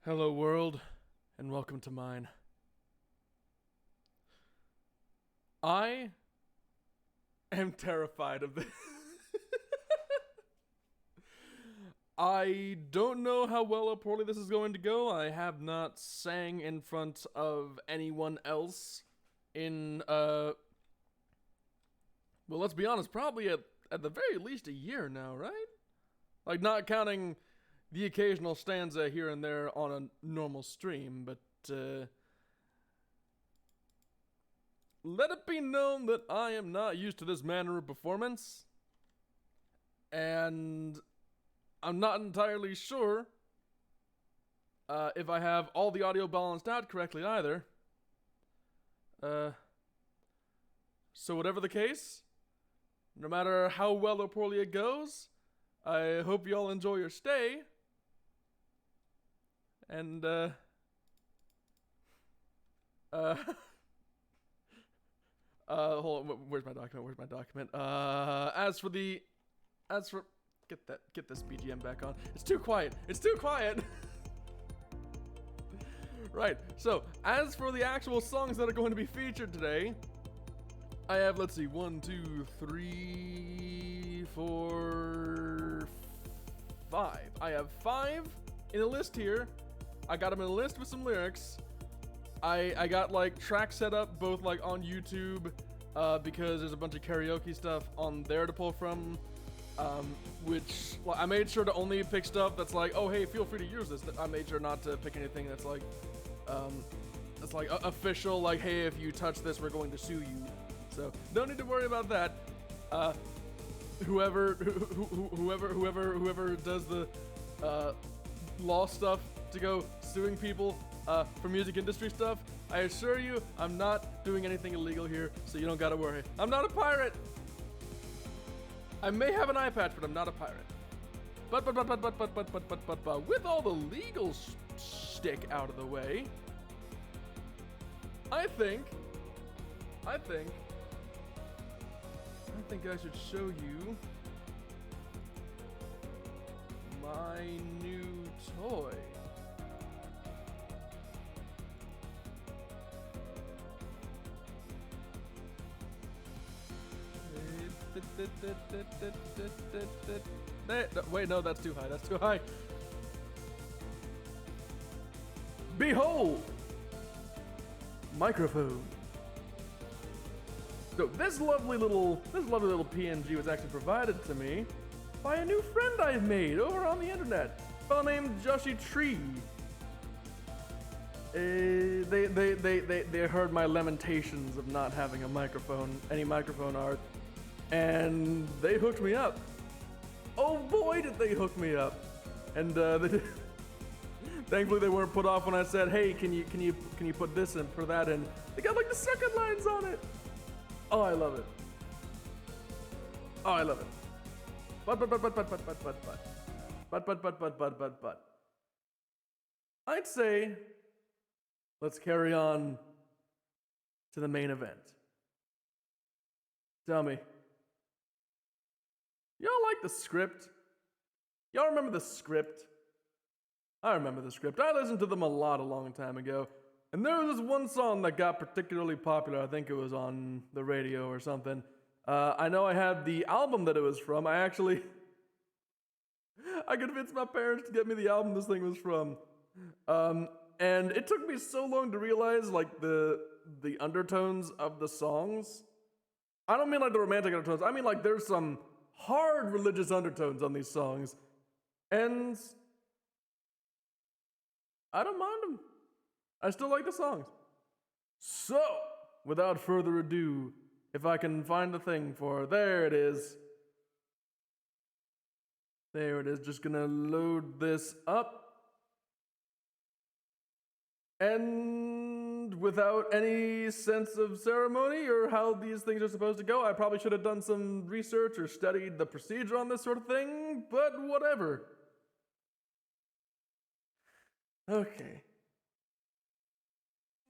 Hello, world, and welcome to mine. I am terrified of this. I don't know how well or poorly this is going to go. I have not sang in front of anyone else in, well, let's be honest, probably at the very least a year now, right? Like, not counting the occasional stanza here and there on a normal stream, but, let it be known that I am not used to this manner of performance, and I'm not entirely sure if I have all the audio balanced out correctly either. So whatever the case, no matter how well or poorly it goes, I hope you all enjoy your stay. And, hold on, where's my document? Get this BGM back on. It's too quiet. Right, so, as for the actual songs that are going to be featured today, I have, let's see, 1, 2, 3, 4, 5. I have 5 in a list here. I got them in a list with some lyrics. I got like tracks set up both like on YouTube because there's a bunch of karaoke stuff on there to pull from, which well, I made sure to only pick stuff that's like, oh hey, feel free to use this. I made sure not to pick anything that's like official, like hey, if you touch this, we're going to sue you. So don't need to worry about that. Whoever does the law stuff to go suing people for music industry stuff, I assure you, I'm not doing anything illegal here, so you don't gotta worry. I'm not a pirate. I may have an eye patch, but I'm not a pirate. But, with all the legal shtick out of the way, I think I should show you my new toy. Wait, no, that's too high. Behold! Microphone. So this lovely little PNG was actually provided to me by a new friend I've made over on the internet. A fellow named Joshi Tree. They heard my lamentations of not having any microphone art, and they hooked me up. Oh boy, did they hook me up! And thankfully they weren't put off when I said, "Hey, can you put this in, put that in?" They got like the second lines on it. Oh, I love it. But. I'd say let's carry on to the main event. Tell me, y'all like the script? Y'all remember the script? I remember the script. I listened to them a long time ago. And there was this one song that got particularly popular. I think it was on the radio or something. I know I had the album that it was from. I convinced my parents to get me the album this thing was from. And it took me so long to realize, like, the undertones of the songs. I don't mean like the romantic undertones. I mean like there's some hard religious undertones on these songs. And I don't mind them. I still like the songs. So, without further ado, if I can find the thing for, there it is. Just gonna load this up. And without any sense of ceremony or how these things are supposed to go, I probably should have done some research or studied the procedure on this sort of thing, but whatever. Okay.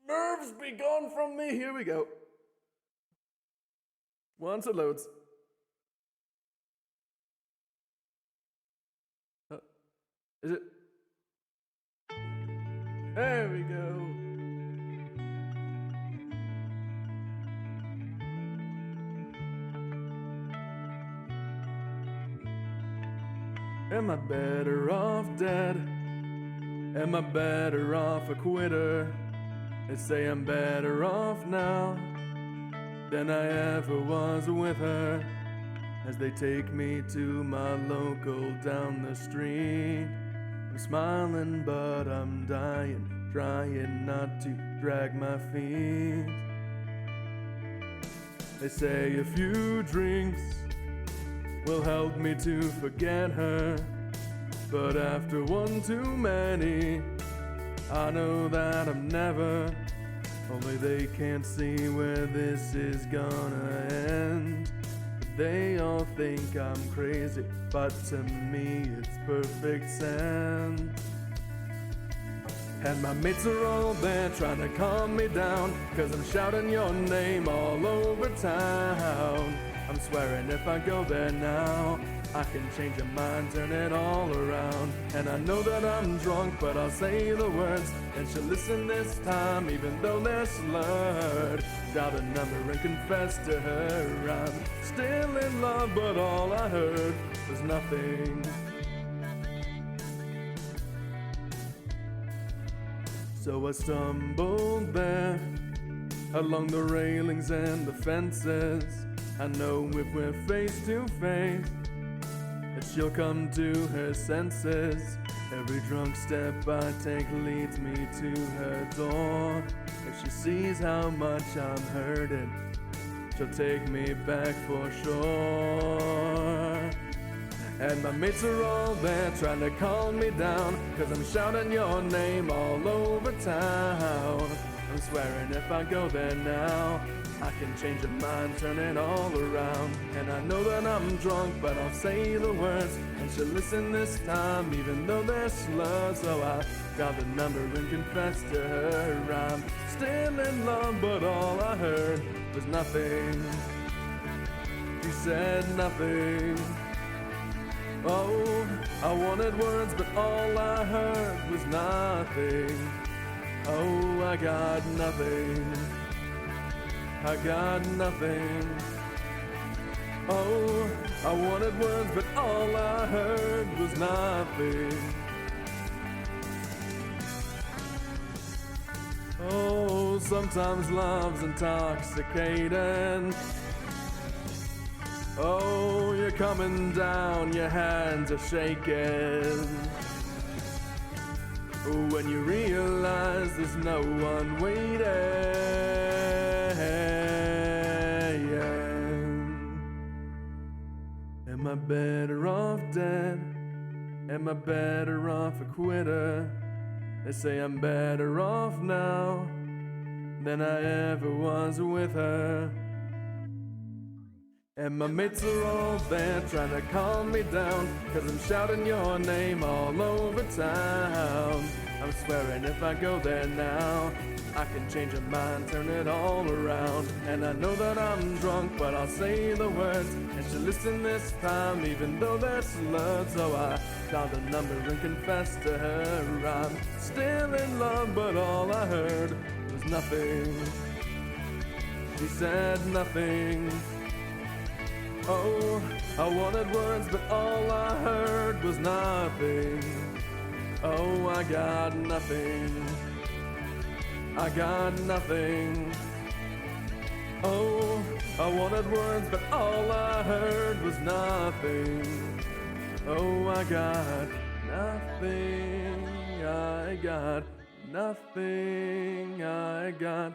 Nerves be gone from me. Here we go. Once it loads. Is it? There we go. Am I better off dead? Am I better off a quitter? They say I'm better off now than I ever was with her. As they take me to my local down the street, I'm smiling but I'm dying, trying not to drag my feet. They say a few drinks will help me to forget her, but after one too many, I know that I'm never. Only they can't see where this is gonna end. They all think I'm crazy, but to me it's perfect sense. And my mates are all there trying to calm me down, 'cause I'm shouting your name all over town. I'm swearing if I go there now, I can change your mind, turn it all around. And I know that I'm drunk, but I'll say the words, and she'll listen this time, even though they're slurred. Dial the number and confess to her I'm still in love, but all I heard was nothing. So I stumbled there, along the railings and the fences. I know if we're face to face, that she'll come to her senses. Every drunk step I take leads me to her door. If she sees how much I'm hurting, she'll take me back for sure. And my mates are all there trying to calm me down, 'cause I'm shouting your name all over town. I'm swearing if I go there now, I can change your mind, turn it all around. And I know that I'm drunk, but I'll say the words, and she'll listen this time, even though they're slurs. So I got the number and confessed to her I'm still in love, but all I heard was nothing. She said nothing. Oh, I wanted words, but all I heard was nothing. Oh, I got nothing. I got nothing. Oh, I wanted words, but all I heard was nothing. Oh, sometimes love's intoxicating. Oh, you're coming down, your hands are shaking. When you realize there's no one waiting. Am I better off dead? Am I better off a quitter? They say I'm better off now than I ever was with her. And my mates are all there trying to calm me down, 'cause I'm shouting your name all over town. I'm swearing if I go there now, I can change your mind, turn it all around. And I know that I'm drunk, but I'll say the words, and she'll listen this time, even though they're slurred. So I dialed the number and confessed to her I'm still in love, but all I heard was nothing. She said nothing. Oh, I wanted words, but all I heard was nothing. Oh, I got nothing. I got nothing. Oh, I wanted words, but all I heard was nothing. Oh, I got nothing. I got nothing. I got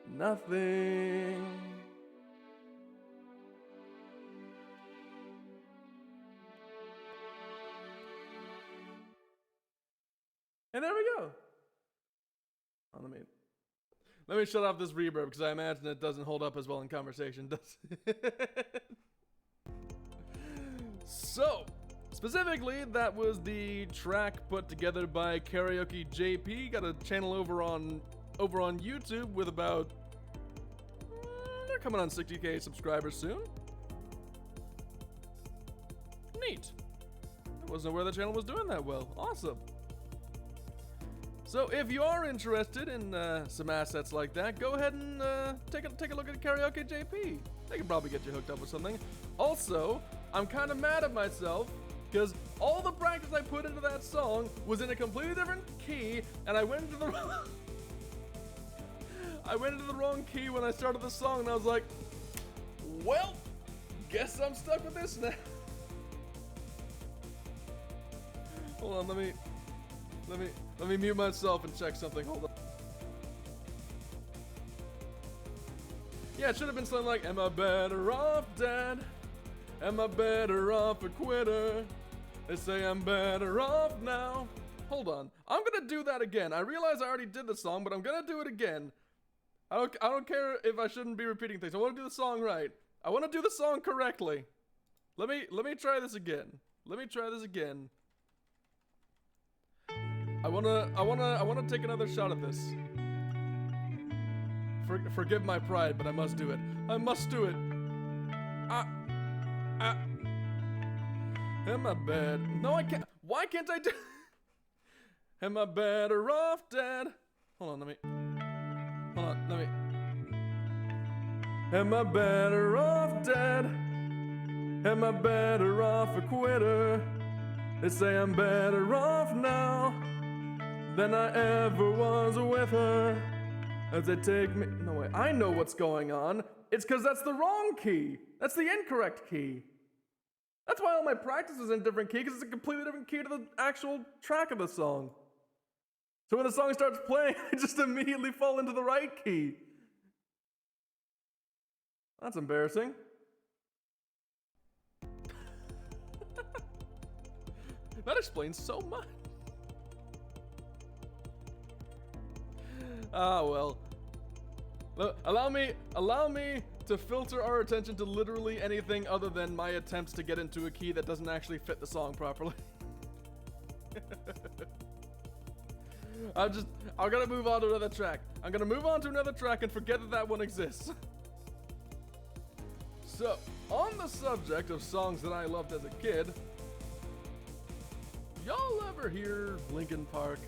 nothing. And there we go. Oh, let me shut off this reverb, because I imagine it doesn't hold up as well in conversation, does it? So, specifically, that was the track put together by Karaoke JP. Got a channel over on YouTube with about they're coming on 60k subscribers soon. Neat. I wasn't aware the channel was doing that well. Awesome. So if you are interested in some assets like that, go ahead and take a look at Karaoke JP. They can probably get you hooked up with something. Also, I'm kind of mad at myself because all the practice I put into that song was in a completely different key, and I went into the I went into the wrong key when I started the song, and I was like, well, guess I'm stuck with this now. Hold on, let me mute myself and check something. Hold on. Yeah, it should have been something like, am I better off dead? Am I better off a quitter? They say I'm better off now. Hold on, I'm gonna do that again. I realize I already did the song, but I'm gonna do it again. I don't care if I shouldn't be repeating things. I want to do the song right. I want to do the song correctly. Let me try this again. Let me try this again. I wanna take another shot at this. Forgive my pride, but I must do it. I must do it. Am I bad? No, I can't. Why can't I do? Am I better off dead? Hold on, let me. Am I better off dead? Am I better off a quitter? They say I'm better off now than I ever was with her. As they take me. No way. I know what's going on. It's because that's the wrong key. That's the incorrect key. That's why all my practice is in a different key, because it's a completely different key to the actual track of the song. So when the song starts playing, I just immediately fall into the right key. That's embarrassing. That explains so much. Ah, well. Allow me to filter our attention to literally anything other than my attempts to get into a key that doesn't actually fit the song properly. I'm gonna move on to another track. I'm gonna move on to another track and forget that one exists. So, on the subject of songs that I loved as a kid, y'all ever hear Linkin Park?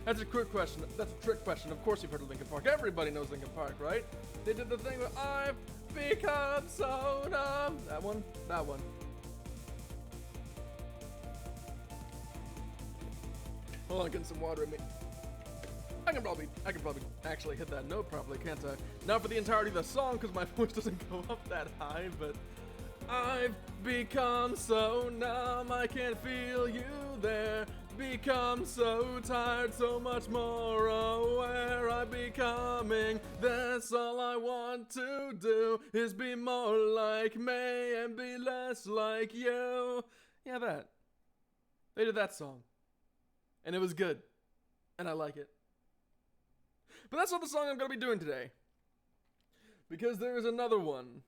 That's a quick question. That's a trick question. Of course you've heard of Linkin Park. Everybody knows Linkin Park, right? They did the thing with I've become so numb. That one? That one. Hold on, getting some water in me. I can probably actually hit that note properly, can't I? Not for the entirety of the song, because my voice doesn't go up that high, but I've become so numb, I can't feel you there. Become so tired, so much more aware. I'm becoming, that's all I want to do, is be more like me and be less like you. Yeah, that. They did that song. And it was good. And I like it. But that's not the song I'm going to be doing today. Because there is another one.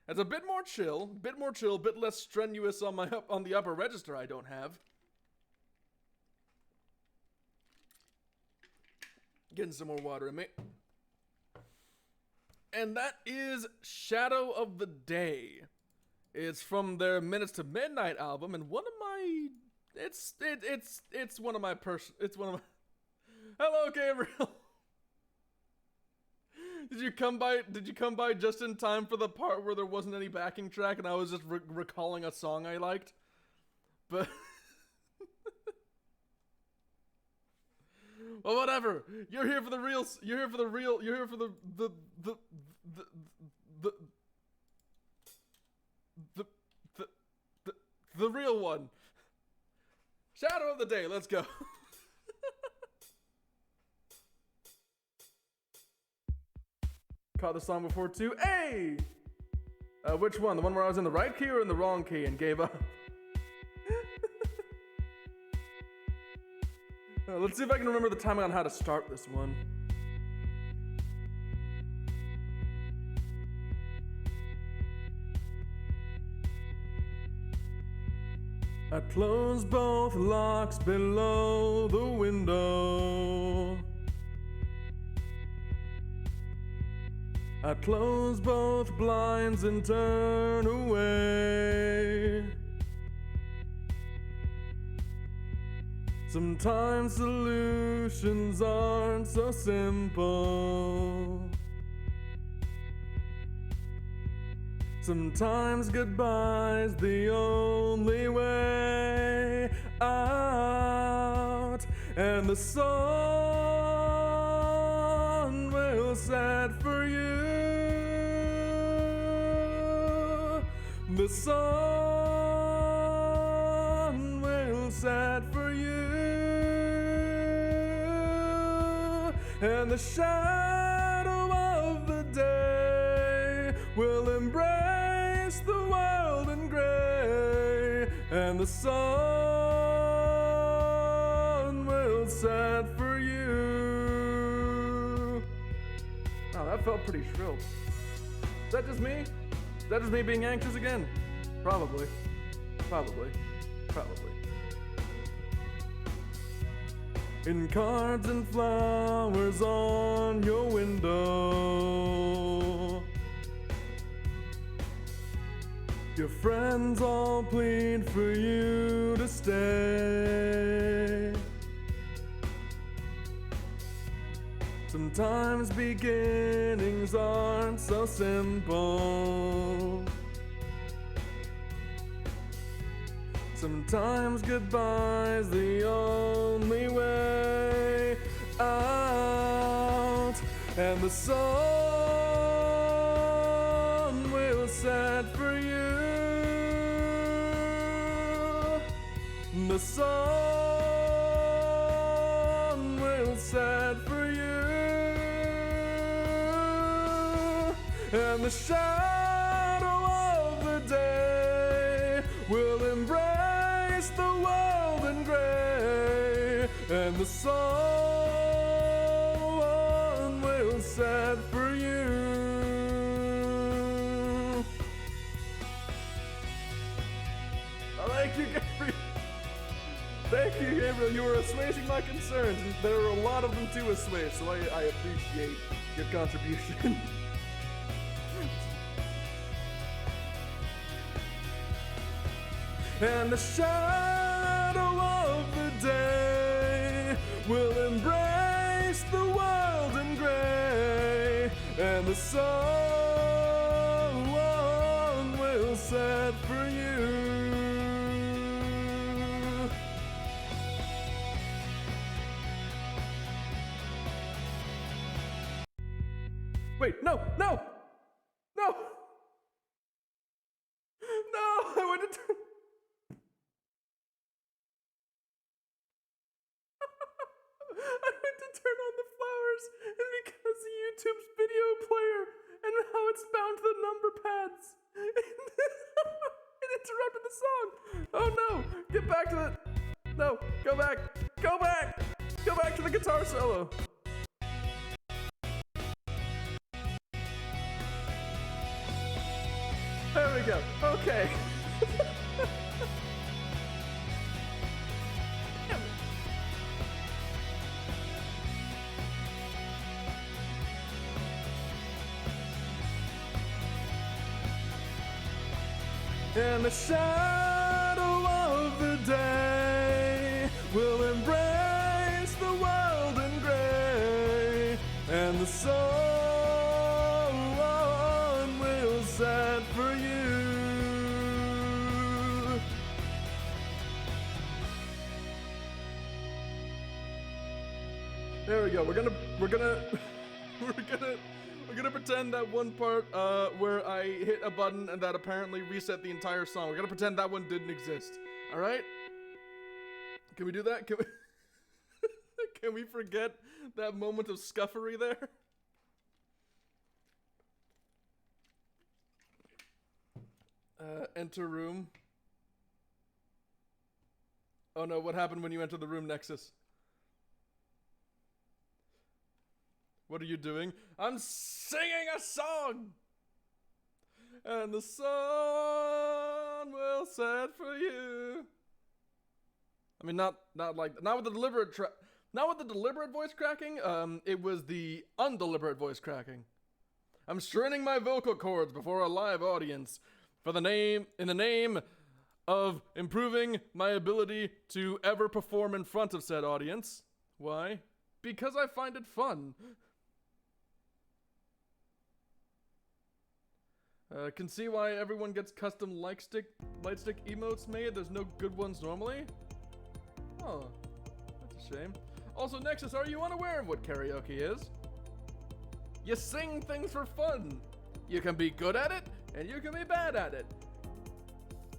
It's a bit more chill, bit less strenuous on the upper register I don't have. Getting some more water in me. And that is Shadow of the Day. It's from their Minutes to Midnight album, and one of my it's one of my Hello, Gabriel. Did you come by just in time for the part where there wasn't any backing track and I was just recalling a song I liked? But well, whatever. You're here for the real the real one. Shadow of the Day, let's go. Caught the song before too. Hey! Which one? The one where I was in the right key or in the wrong key and gave up? Let's see if I can remember the timing on how to start this one. I closed both locks below the window. I close both blinds and turn away. Sometimes solutions aren't so simple. Sometimes goodbye's the only way out, and the sun will set for you. The sun will set for you, and the shadow of the day will embrace the world in gray, and the sun will set for you. Oh, that felt pretty shrill. Is that just me? Is that just me being anxious again? Probably. Probably. In cards and flowers on your window, your friends all plead for you to stay. Sometimes beginnings aren't so simple. Sometimes goodbye's the only way out, and the sun will set for you. The sun will set for you, and the shadow of the day will embrace the world in gray, and the sun will set for you. Thank you, Gabriel. Thank you, Gabriel. You were assuaging my concerns. There are a lot of them to assuage, so I appreciate your contribution. And the shadow of the day will embrace the world in gray, and the sun will set for you. Wait, no! I went to turn. I went to turn on the flowers, and because of YouTube's video player and how it's bound to the number pads, it interrupted the song. Oh no! Get back to the. No, go back! Go back! Go back to the guitar solo. There we go. Okay. And the shadow of the day will embrace the world in gray, and the sun will set for you. There we go. We're gonna pretend that one part where I hit a button and that apparently reset the entire song. We're gonna pretend that one didn't exist. All right? Can we do that? Can we? Can we forget that moment of scuffery there? Enter room. Oh no! What happened when you entered the room, Nexus? What are you doing? I'm singing a song! And the sun will set for you. I mean, not with the deliberate not with the deliberate voice cracking. It was the undeliberate voice cracking. I'm straining my vocal cords before a live audience in the name of improving my ability to ever perform in front of said audience. Why? Because I find it fun. Can see why everyone gets custom light stick emotes made. There's no good ones normally. Oh, that's a shame. Also, Nexus, are you unaware of what karaoke is? You sing things for fun. You can be good at it, and you can be bad at it.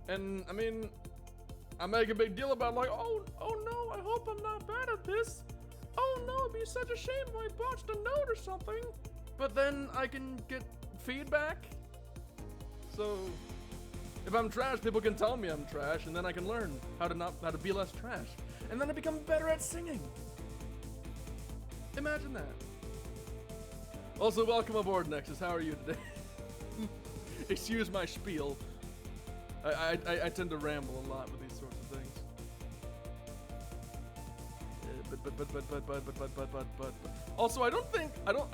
And, I mean, I make a big deal about like, oh no, I hope I'm not bad at this. Oh no, it'd be such a shame if I botched a note or something. But then I can get feedback. So, if I'm trash, people can tell me I'm trash, and then I can learn how to be less trash. And then I become better at singing. Imagine that. Also, welcome aboard, Nexus. How are you today? Excuse my spiel. I tend to ramble a lot with these sorts of things. But. Also, I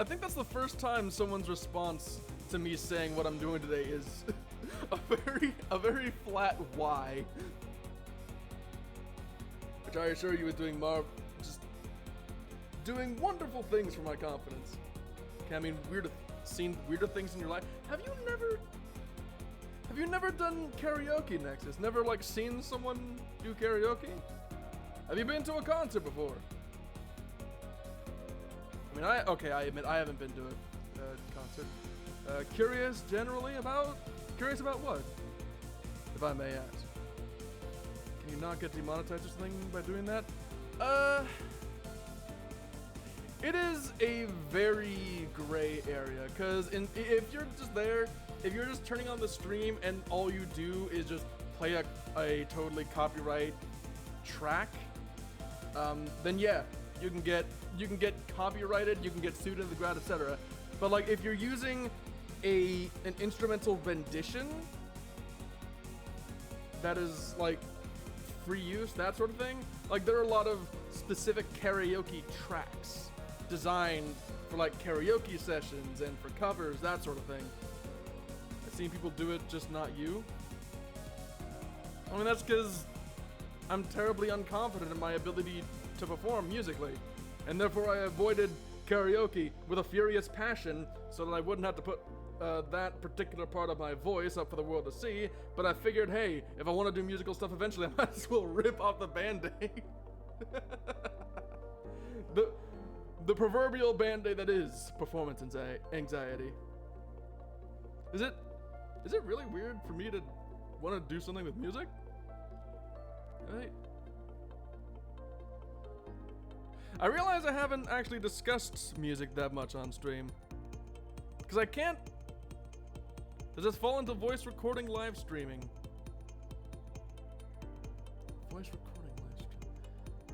think that's the first time someone's response to me saying what I'm doing today is a very flat why. Which I assure you is just doing wonderful things for my confidence. Okay, I mean, seen weirder things in your life. Have you never done karaoke, Nexus? Never like seen someone do karaoke? Have you been to a concert before? I mean, I admit I haven't been to a concert. Curious about what? If I may ask. Can you not get demonetized or something by doing that? It is a very gray area, because if you're just there, if you're just turning on the stream and all you do is just play a totally copyright track, then yeah, you can get copyrighted, you can get sued into the ground, etc. But like if you're using an instrumental rendition that is like free use, that sort of thing, like there are a lot of specific karaoke tracks designed for like karaoke sessions and for covers, that sort of thing. I've seen people do it, just not you. I mean, that's because I'm terribly unconfident in my ability to perform musically, and therefore I avoided karaoke with a furious passion so that I wouldn't have to put that particular part of my voice up for the world to see. But I figured, hey, if I want to do musical stuff eventually, I might as well rip off the band-aid. The proverbial band-aid that is performance anxiety. Is it really weird for me to want to do something with music? Right? I realize I haven't actually discussed music that much on stream. Because I can't. Does this fall into voice recording live streaming? Voice recording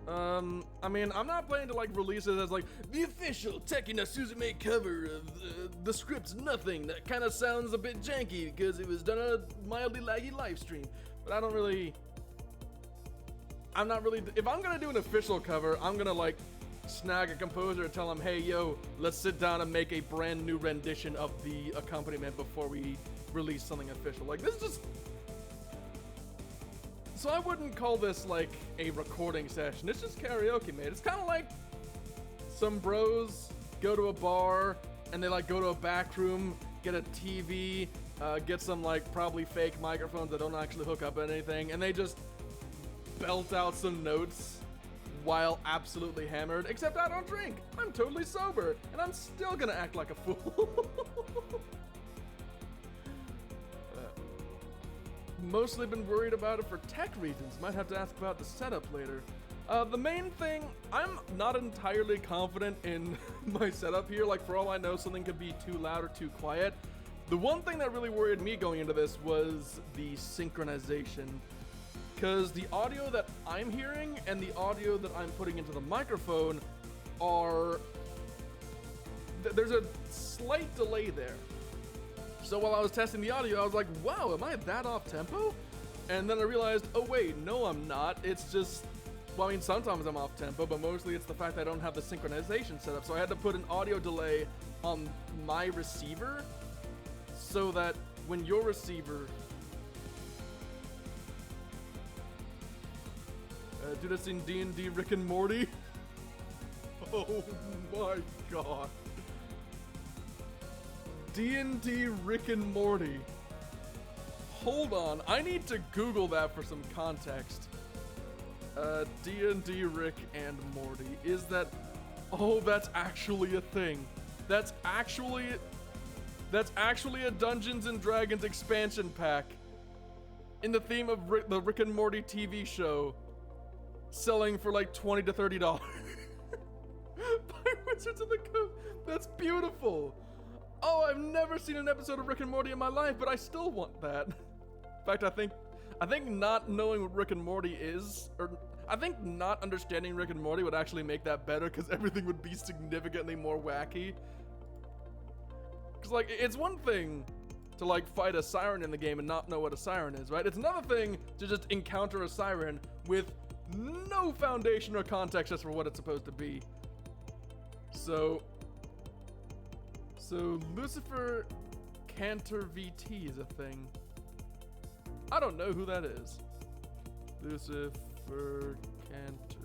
live stream. I mean, I'm not planning to like release it as like the official Tekina Suzume cover of the script's Nothing. That kind of sounds a bit janky because it was done on a mildly laggy live stream. But I'm not really, if I'm gonna do an official cover, I'm gonna like snag a composer and tell him, hey yo, let's sit down and make a brand new rendition of the accompaniment before we release something official. Like this is just, so I wouldn't call this like a recording session, it's just karaoke, mate. It's kind of like some bros go to a bar and they like go to a back room, get a TV, get some like probably fake microphones that don't actually hook up anything, and they just belt out some notes while absolutely hammered, except I don't drink. I'm totally sober, and I'm still gonna act like a fool. Mostly been worried about it for tech reasons. Might have to ask about the setup later. The main thing, I'm not entirely confident in my setup here. Like, for all I know, something could be too loud or too quiet. The one thing that really worried me going into this was the synchronization. Because the audio that I'm hearing and the audio that I'm putting into the microphone are... there's a slight delay there. So while I was testing the audio, I was like, wow, am I that off tempo? And then I realized, oh wait, no I'm not. It's just, well, I mean, sometimes I'm off tempo, but mostly it's the fact that I don't have the synchronization set up. So I had to put an audio delay on my receiver so that when your receiver... Dude, I've seen D&D Rick and Morty. Oh my god. D&D Rick and Morty. Hold on, I need to Google that for some context. D&D Rick and Morty. Is that... Oh, that's actually a thing. That's actually a Dungeons and Dragons expansion pack. In the theme of the Rick and Morty TV show. Selling for like $20 to $30. By Wizards of the Coast. That's beautiful. Oh, I've never seen an episode of Rick and Morty in my life, but I still want that. In fact, I think not knowing what Rick and Morty is, or I think not understanding Rick and Morty would actually make that better, because everything would be significantly more wacky. Because, like, it's one thing to, like, fight a siren in the game and not know what a siren is, right? It's another thing to just encounter a siren with no foundation or context as for what it's supposed to be. So Lucifer Cantor VT is a thing. I don't know who that is. Lucifer Cantor.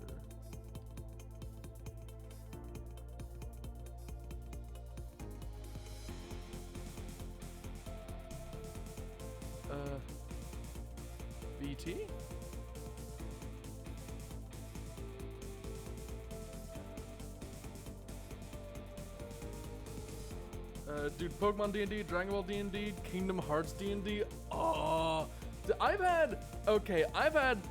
VT? Dude, Pokemon D&D, Dragon Ball D&D, Kingdom Hearts D&D. Oh, I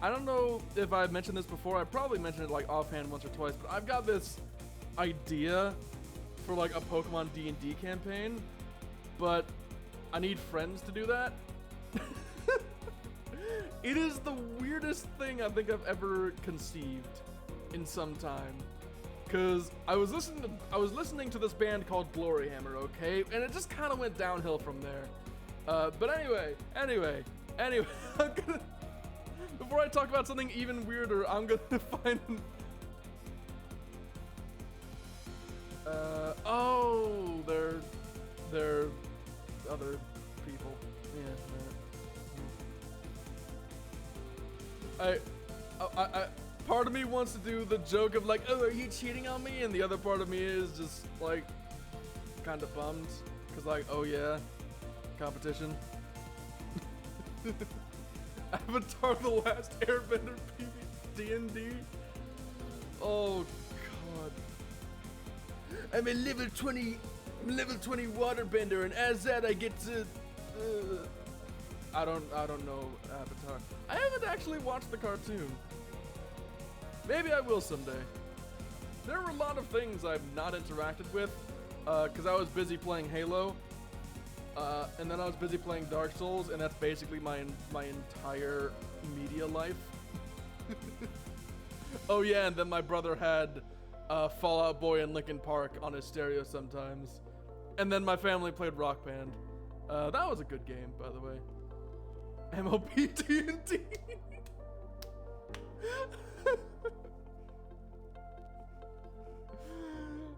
don't know if I've mentioned this before. I probably mentioned it like offhand once or twice, but I've got this idea for like a Pokemon D&D campaign, but I need friends to do that. It is the weirdest thing I think I've ever conceived in some time. Cause I was listening to this band called Gloryhammer, okay, and it just kind of went downhill from there. But anyway, I'm gonna, before I talk about something even weirder, I'm gonna find. Oh, they're other people. Yeah. I part of me wants to do the joke of like, oh, are you cheating on me? And the other part of me is just like, kind of bummed. Cause like, oh yeah, competition. Avatar: The Last Airbender D&D. Oh god. I'm a level 20 waterbender, and as that I get to I don't know Avatar. I haven't actually watched the cartoon. Maybe I will someday. There are a lot of things I've not interacted with, because I was busy playing Halo, and then I was busy playing Dark Souls, and that's basically my entire media life. Oh yeah, and then my brother had Fallout Boy and Linkin Park on his stereo sometimes. And then my family played Rock Band. That was a good game, by the way. MLB D&D.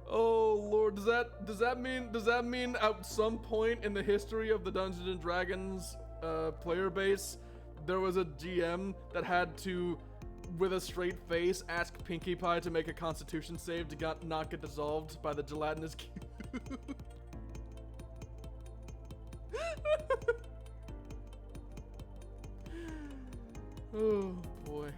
Oh lord, does that mean at some point in the history of the Dungeons and Dragons player base there was a GM that had to, with a straight face, ask Pinkie Pie to make a Constitution save to not get dissolved by the gelatinous cube? Oh boy,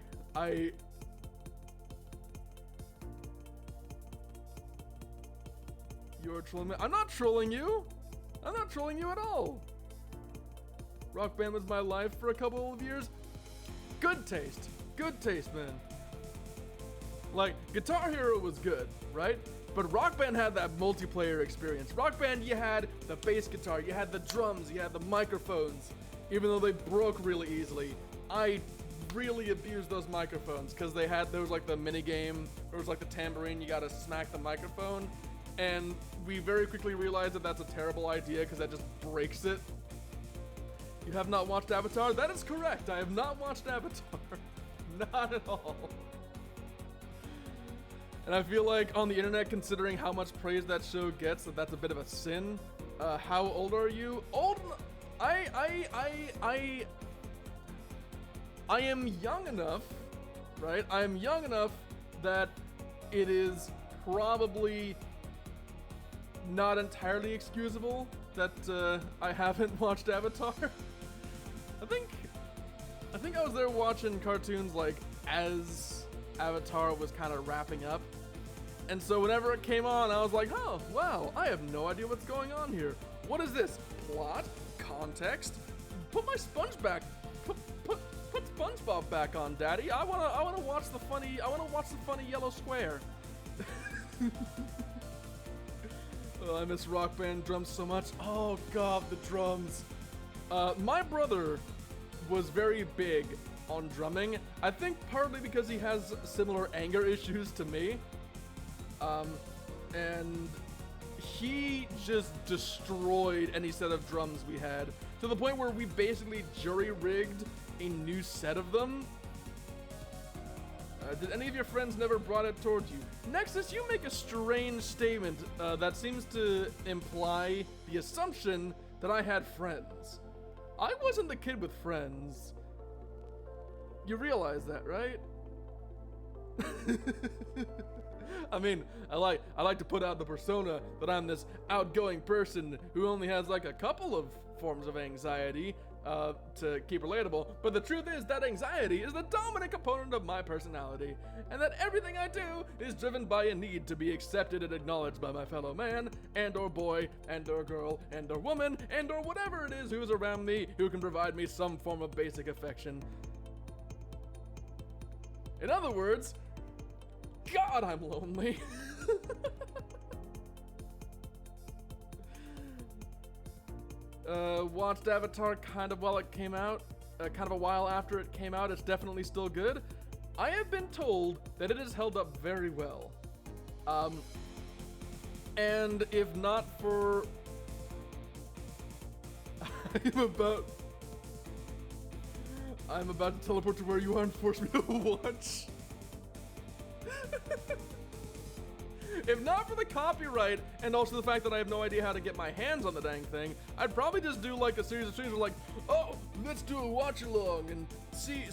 You're trolling me. I'm not trolling you. I'm not trolling you at all. Rock Band was my life for a couple of years. Good taste, man. Like, Guitar Hero was good, right? But Rock Band had that multiplayer experience. Rock Band, you had the bass guitar, you had the drums, you had the microphones. Even though they broke really easily, I really abused those microphones because there was like the mini game, there was like the tambourine, you gotta smack the microphone. And we very quickly realized that that's a terrible idea because that just breaks it. You have not watched Avatar? That is correct. I have not watched Avatar. Not at all. And I feel like on the internet, considering how much praise that show gets, that's a bit of a sin. How old are you? Old? I am young enough right? I'm young enough that it is probably not entirely excusable that I haven't watched Avatar. I think I was there watching cartoons like as Avatar was kind of wrapping up. And so whenever it came on, I was like, oh, wow, I have no idea what's going on here. What is this? Plot? Context? Put my sponge back. Put SpongeBob back on, Daddy. I wanna watch the funny yellow square. Oh, I miss Rock Band drums so much. Oh god, the drums. My brother was very big on drumming. I think partly because he has similar anger issues to me. And he just destroyed any set of drums we had, to the point where we basically jury-rigged a new set of them. Did any of your friends never brought it towards you? Nexus, you make a strange statement that seems to imply the assumption that I had friends. I wasn't the kid with friends. You realize that, right? I mean, I like to put out the persona that I'm this outgoing person who only has like a couple of forms of anxiety to keep relatable, but the truth is that anxiety is the dominant component of my personality, and that everything I do is driven by a need to be accepted and acknowledged by my fellow man, and or boy, and or girl, and or woman, and or whatever it is who's around me who can provide me some form of basic affection. In other words, God, I'm lonely. Watched Avatar kind of while it came out, kind of a while after it came out. It's definitely still good. I have been told that it has held up very well. And if not for... I'm about to teleport to where you are and force me to watch. If not for the copyright, and also the fact that I have no idea how to get my hands on the dang thing, I'd probably just do like a series of streams where like, oh, let's do a watch along and see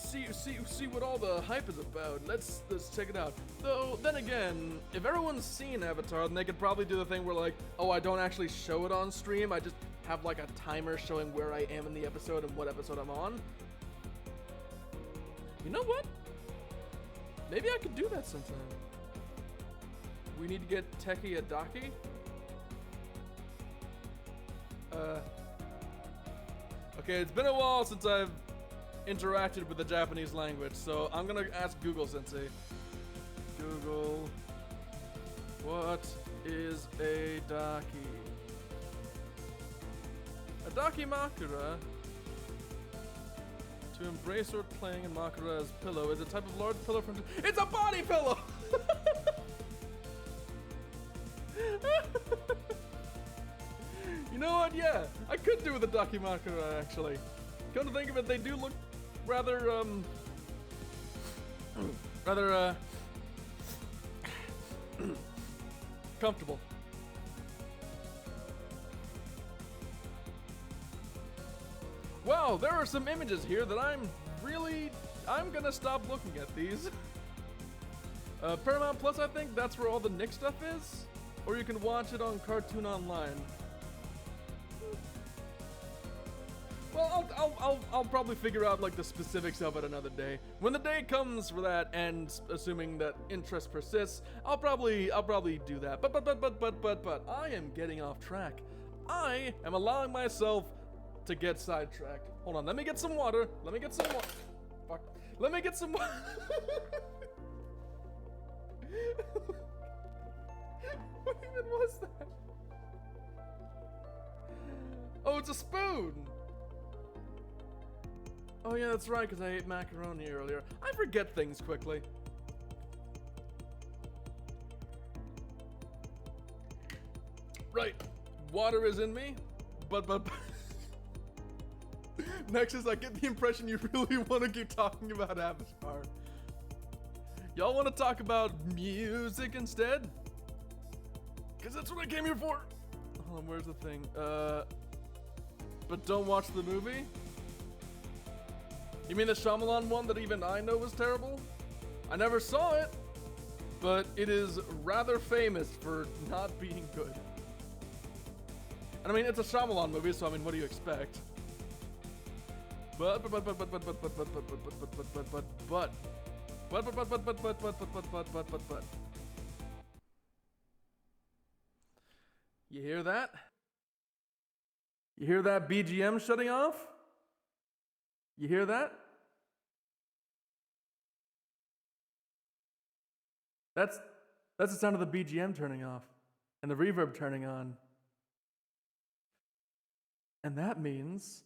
what all the hype is about. Let's check it out. Though then again, if everyone's seen Avatar, then they could probably do the thing where like, oh, I don't actually show it on stream. I just have like a timer showing where I am in the episode and what episode I'm on. You know what? Maybe I could do that sometime. We need to get Teki Adaki. Okay, it's been a while since I've interacted with the Japanese language, so I'm gonna ask Google Sensei. Google, what is a daki? A daki makura, to embrace or playing in makura as pillow, is a type of large pillow from... It's a body pillow! You know what? Yeah, I could do with a Dakimakura, actually. Come to think of it, they do look rather, comfortable. Wow, there are some images here that I'm gonna stop looking at these. Paramount Plus, I think that's where all the Nick stuff is. Or you can watch it on Cartoon Online. Well, I'll probably figure out like the specifics of it another day. When the day comes for that, and assuming that interest persists, I'll probably do that. But I am getting off track. I am allowing myself to get sidetracked. Hold on, let me get some water. Fuck. Let me get some water. What even was that? Oh, it's a spoon! Oh yeah, that's right, because I ate macaroni earlier. I forget things quickly. Right, water is in me, but Nexus, I get the impression you really want to keep talking about Avatar. Y'all want to talk about music instead? Because that's what I came here for. Hold on, where's the thing? But don't watch the movie? You mean the Shyamalan one that even I know was terrible? I never saw it, but it is rather famous for not being good. And I mean, it's a Shyamalan movie, so I mean, what do you expect? But you hear that? You hear that BGM shutting off? You hear that? That's the sound of the BGM turning off and the reverb turning on. And that means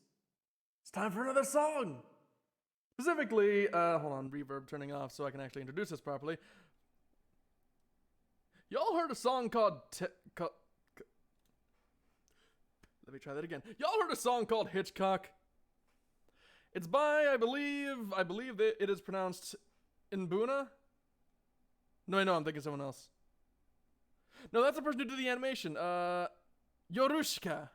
it's time for another song. Specifically, hold on, reverb turning off so I can actually introduce this properly. Y'all heard a song called let me try that again. Y'all heard a song called Hitchcock? It's by, I believe that it is pronounced Inbuna? No, I know, I'm thinking someone else. No, that's the person who did the animation. Yorushka.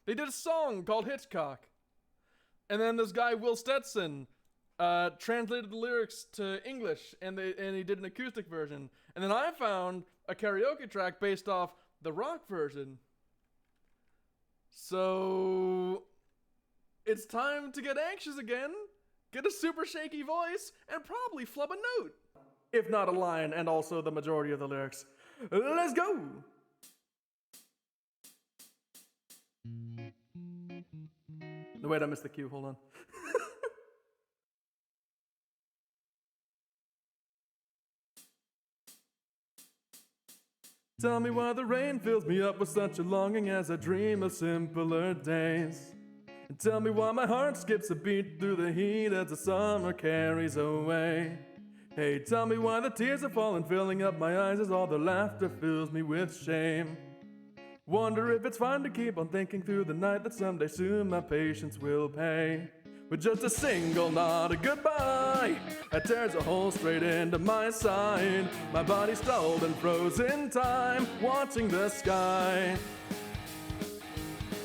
They did a song called Hitchcock. And then this guy, Will Stetson, translated the lyrics to English, and he did an acoustic version. And then I found a karaoke track based off the rock version. So it's time to get anxious again, get a super shaky voice, and probably flub a note. If not a line, and also the majority of the lyrics. Let's go! No, wait, I missed the cue, hold on. Tell me why the rain fills me up with such a longing as I dream of simpler days. And tell me why my heart skips a beat through the heat as the summer carries away. Hey, tell me why the tears are falling, filling up my eyes as all the laughter fills me with shame. Wonder if it's fine to keep on thinking through the night that someday soon my patience will pay. With just a single nod of goodbye, that tears a hole straight into my side. My body stalled and froze in time, watching the sky.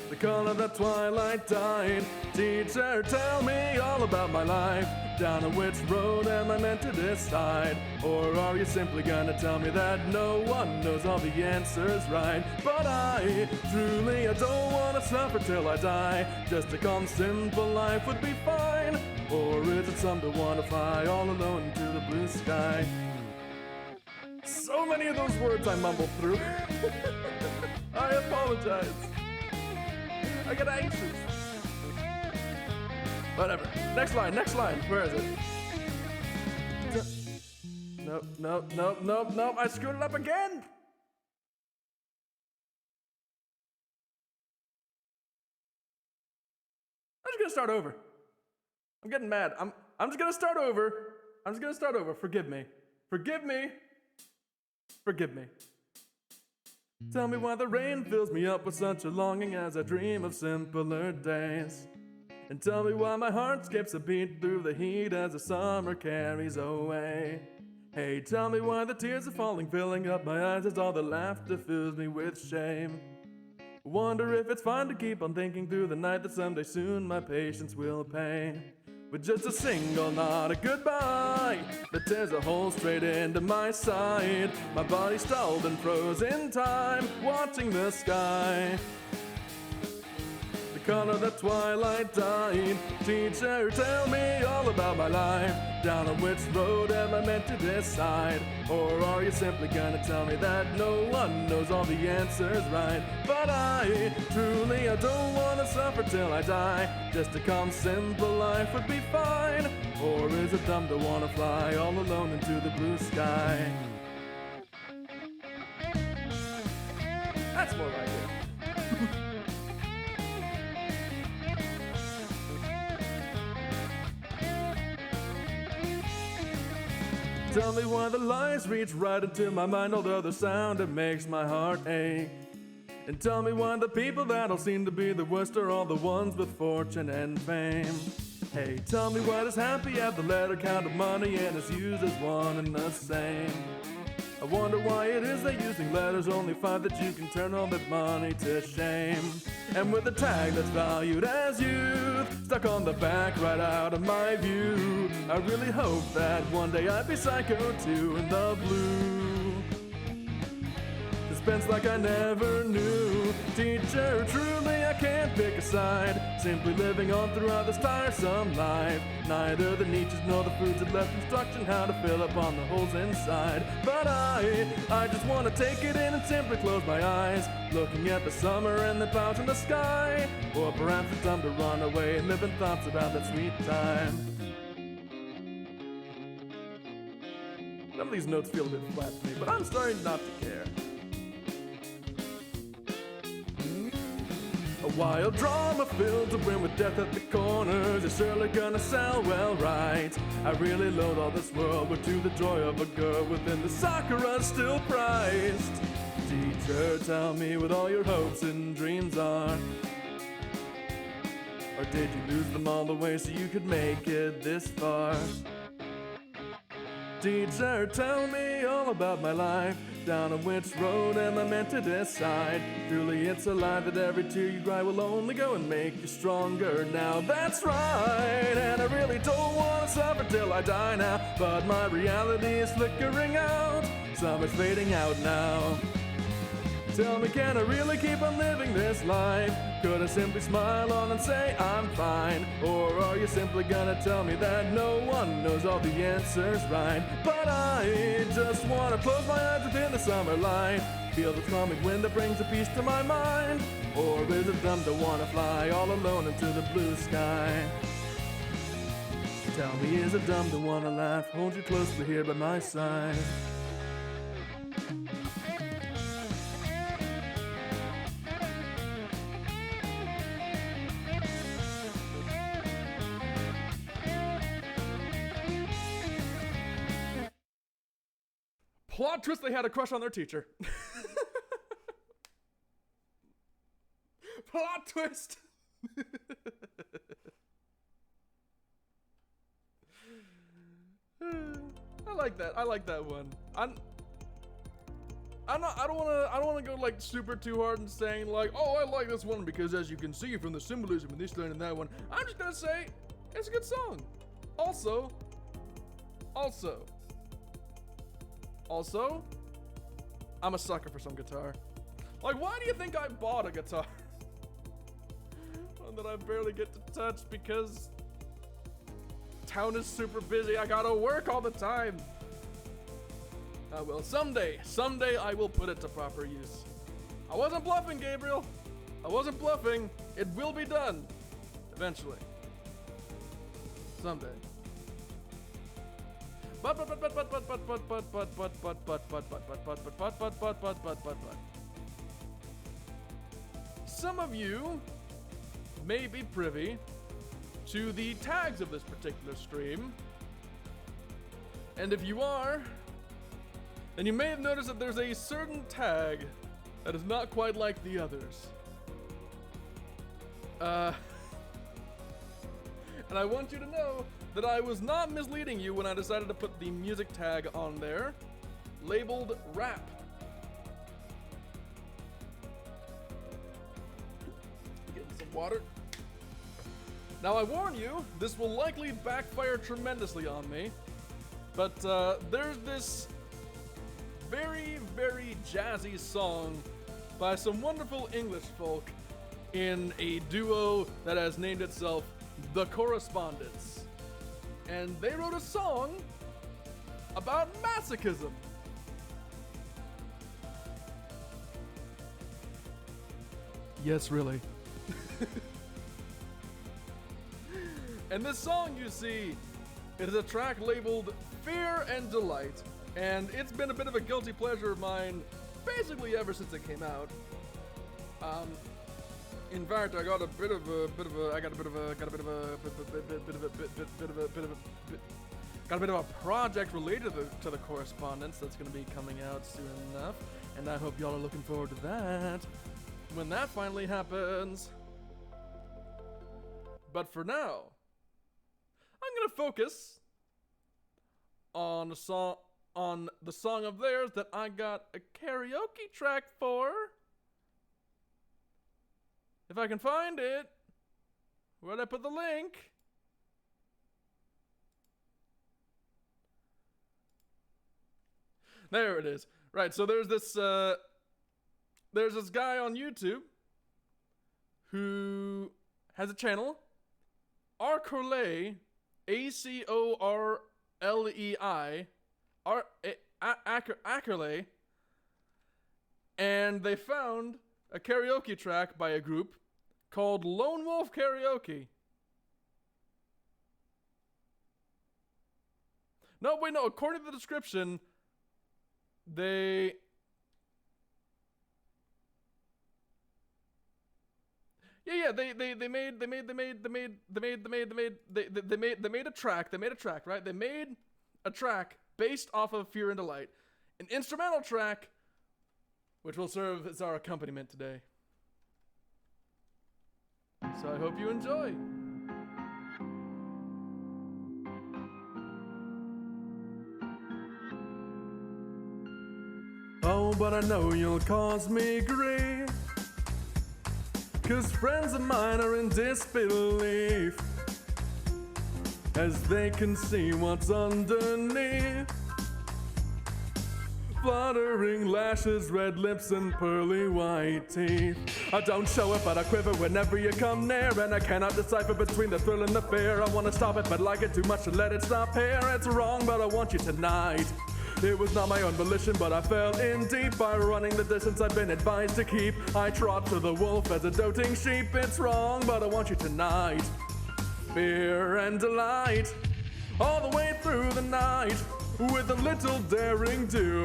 The color that twilight dyed. Teacher, tell me all about my life. Down on which road am I meant to decide? Or are you simply gonna tell me that no one knows all the answers right? But I don't wanna suffer till I die. Just a calm, simple life would be fine. Or is it some to wanna fly all alone into the blue sky? So many of those words I mumbled through. I apologize. I get anxious. Whatever. Next line. Where is it? Nope. I screwed it up again. I'm just gonna start over. I'm getting mad. I'm just gonna start over. Forgive me. Tell me why the rain fills me up with such a longing as I dream of simpler days. And tell me why my heart skips a beat through the heat as the summer carries away. Hey, tell me why the tears are falling, filling up my eyes as all the laughter fills me with shame. Wonder if it's fine to keep on thinking through the night that someday soon my patience will pay. With just a single nod of goodbye, that tears a hole straight into my side. My body stalled and froze in time, watching the sky. Color that twilight dyed. Teacher, tell me all about my life. Down on which road am I meant to decide? Or are you simply gonna tell me that no one knows all the answers right? But I don't wanna suffer till I die. Just a calm, simple life would be fine. Or is it dumb to wanna fly all alone into the blue sky? That's more like it. Tell me why the lies reach right into my mind, although the sound it makes my heart ache. And tell me why the people that all seem to be the worst are all the ones with fortune and fame. Hey, tell me why does happy have the letter count of money and is used as one and the same? I wonder why it is that using letters only find that you can turn all that money to shame. And with a tag that's valued as youth stuck on the back right out of my view, I really hope that one day I'd be psycho too in the blue. Dispense like I never knew. Teacher, truly I can't pick a side. Simply living on throughout this tiresome life. Neither the niches nor the foods had left instruction how to fill up on the holes inside. But I just want to take it in and simply close my eyes, looking at the summer and the clouds in the sky. Or perhaps it's time to run away and live in thoughts about that sweet time. Some of these notes feel a bit flat to me, but I'm starting not to care. A wild drama filled to brim with death at the corners is surely gonna sell well, right? I really loathe all this world, but to the joy of a girl within the Sakura still prized. Teacher, tell me what all your hopes and dreams are. Or did you lose them all the way so you could make it this far? Teacher, tell me all about my life. Down on which road am I meant to decide? Truly it's a lie that every tear you cry will only go and make you stronger. Now that's right, and I really don't want to suffer till I die now. But my reality is flickering out, summer's fading out now. Tell me, can I really keep on living this life? Could I simply smile on and say I'm fine? Or are you simply gonna tell me that no one knows all the answers right? But I just wanna close my eyes within the summer light, feel the calming wind that brings a peace to my mind. Or is it dumb to wanna fly all alone into the blue sky? Tell me, is it dumb to wanna laugh, hold you closely here by my side? Plot twist, they had a crush on their teacher. Plot twist. I like that one. I don't wanna go like super too hard and saying like, oh, I like this one because as you can see from the symbolism in this line and that one. I'm just gonna say it's a good song. Also, I'm a sucker for some guitar. Like, why do you think I bought a guitar? One that I barely get to touch because town is super busy. I gotta work all the time. I will someday I will put it to proper use. I wasn't bluffing, Gabriel. I wasn't bluffing. It will be done. Eventually. Someday. Some of you may be privy to the tags of this particular stream, and if you are, then you may have noticed that there's a certain tag that is not quite like the others. And I want you to know that I was not misleading you when I decided to put the music tag on there, labeled rap. Getting some water. Now I warn you, this will likely backfire tremendously on me, but there's this very, very jazzy song by some wonderful English folk in a duo that has named itself The Correspondents. And they wrote a song about masochism. Yes, really. And this song, you see, it is a track labeled Fear and Delight, and it's been a bit of a guilty pleasure of mine basically ever since it came out. In fact, I got a bit of a project related to the Correspondence that's going to be coming out soon enough, and I hope y'all are looking forward to that when that finally happens. But for now, I'm going to focus on a song. on the song of theirs that I got a karaoke track for. If I can find it. Where'd I put the link? There it is. Right, so there's this guy on YouTube who has a channel, Arcorlei, Acorlei, Acorlei, and they found a karaoke track by a group called Lone Wolf Karaoke. No, wait, no. According to the description, they made a track. They made a track, right? They made a track based off of Fear and Delight, an instrumental track, which will serve as our accompaniment today. So I hope you enjoy. Oh, but I know you'll cause me grief, 'cause friends of mine are in disbelief as they can see what's underneath. Fluttering lashes, red lips, and pearly white teeth. I don't show it, but I quiver whenever you come near, and I cannot decipher between the thrill and the fear. I wanna stop it, but like it too much to let it stop here. It's wrong, but I want you tonight. It was not my own volition, but I fell in deep by running the distance I've been advised to keep. I trot to the wolf as a doting sheep. It's wrong, but I want you tonight. Fear and delight, all the way through the night. With a little daring do,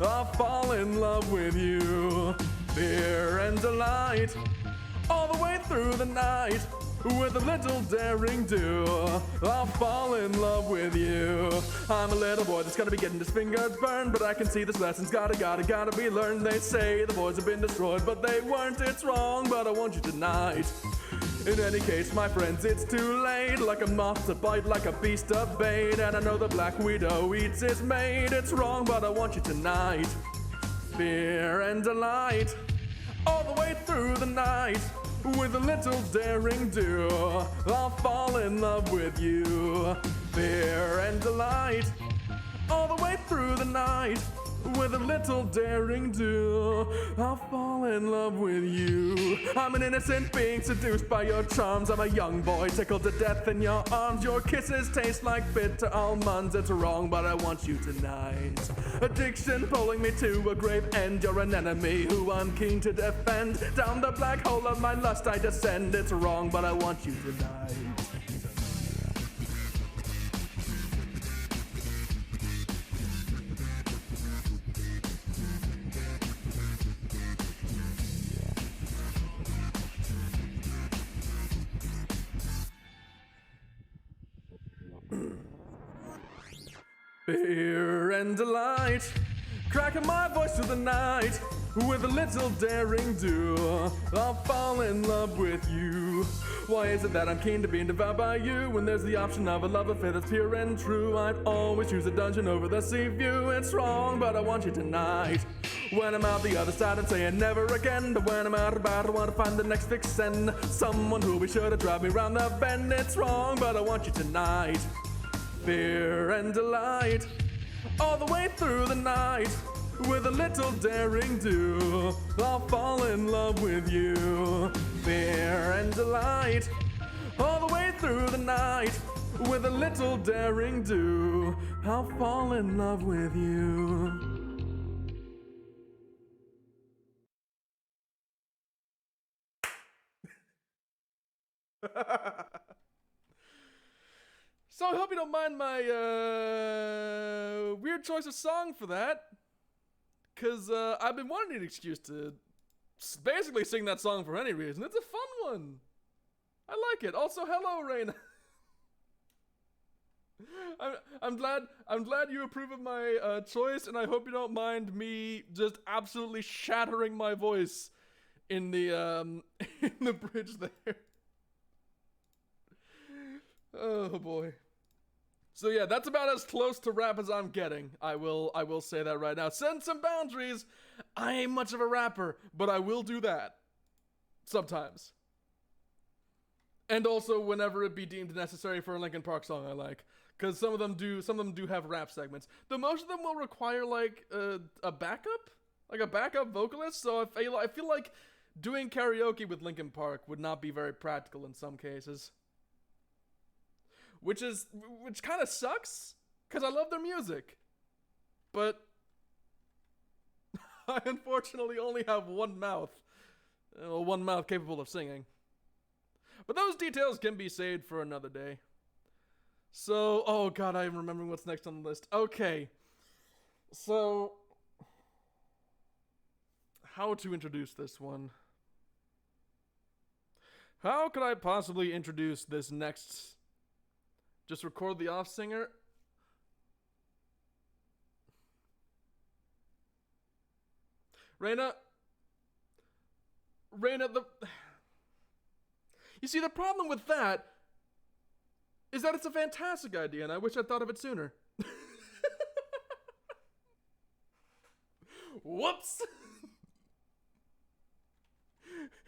I'll fall in love with you. Fear and delight, all the way through the night. With a little daring do, I'll fall in love with you. I'm a little boy that's gonna be getting his fingers burned, but I can see this lesson's gotta be learned. They say the boys have been destroyed, but they weren't. It's wrong, but I want you tonight. In any case, my friends, it's too late. Like a moth to bite, like a beast of bait. And I know the black widow eats his mate. It's wrong, but I want you tonight. Fear and delight, all the way through the night. With a little daring do, I'll fall in love with you. Fear and delight, all the way through the night. With a little daring do, I'll fall in love with you. I'm an innocent being seduced by your charms. I'm a young boy tickled to death in your arms. Your kisses taste like bitter almonds. It's wrong, but I want you tonight. Addiction pulling me to a grave end. You're an enemy who I'm keen to defend. Down the black hole of my lust I descend. It's wrong, but I want you tonight. Fear and delight, cracking my voice through the night. With a little daring do, I'll fall in love with you. Why is it that I'm keen to be devoured by you, when there's the option of a love affair that's pure and true? I'd always choose a dungeon over the sea view. It's wrong, but I want you tonight. When I'm out the other side, I'm saying never again. But when I'm out about, I want to find the next vixen, someone who'll be sure to drive me round the bend. It's wrong, but I want you tonight. Fear and delight, all the way through the night. With a little daring do, I'll fall in love with you. Fear and delight, all the way through the night. With a little daring do, I'll fall in love with you. So I hope you don't mind my weird choice of song for that, because I've been wanting an excuse to basically sing that song for any reason. It's a fun one. I like it. Also, hello, Raina. I'm glad you approve of my choice, and I hope you don't mind me just absolutely shattering my voice in the in the bridge there. Oh boy. So yeah, that's about as close to rap as I'm getting. I will say that right now. Send some boundaries. I ain't much of a rapper, but I will do that. Sometimes. And also whenever it be deemed necessary for a Linkin Park song I like. Because some of them do have rap segments. Though most of them will require like a backup? Like a backup vocalist. So I feel like doing karaoke with Linkin Park would not be very practical in some cases. Which kind of sucks, because I love their music. But I unfortunately only have one mouth capable of singing. But those details can be saved for another day. So, oh god, I'm remembering what's next on the list. Okay. So, how to introduce this one? How could I possibly introduce this next? Just record the off singer? Raina, you see, the problem with that is that it's a fantastic idea, and I wish I'd thought of it sooner. Whoops!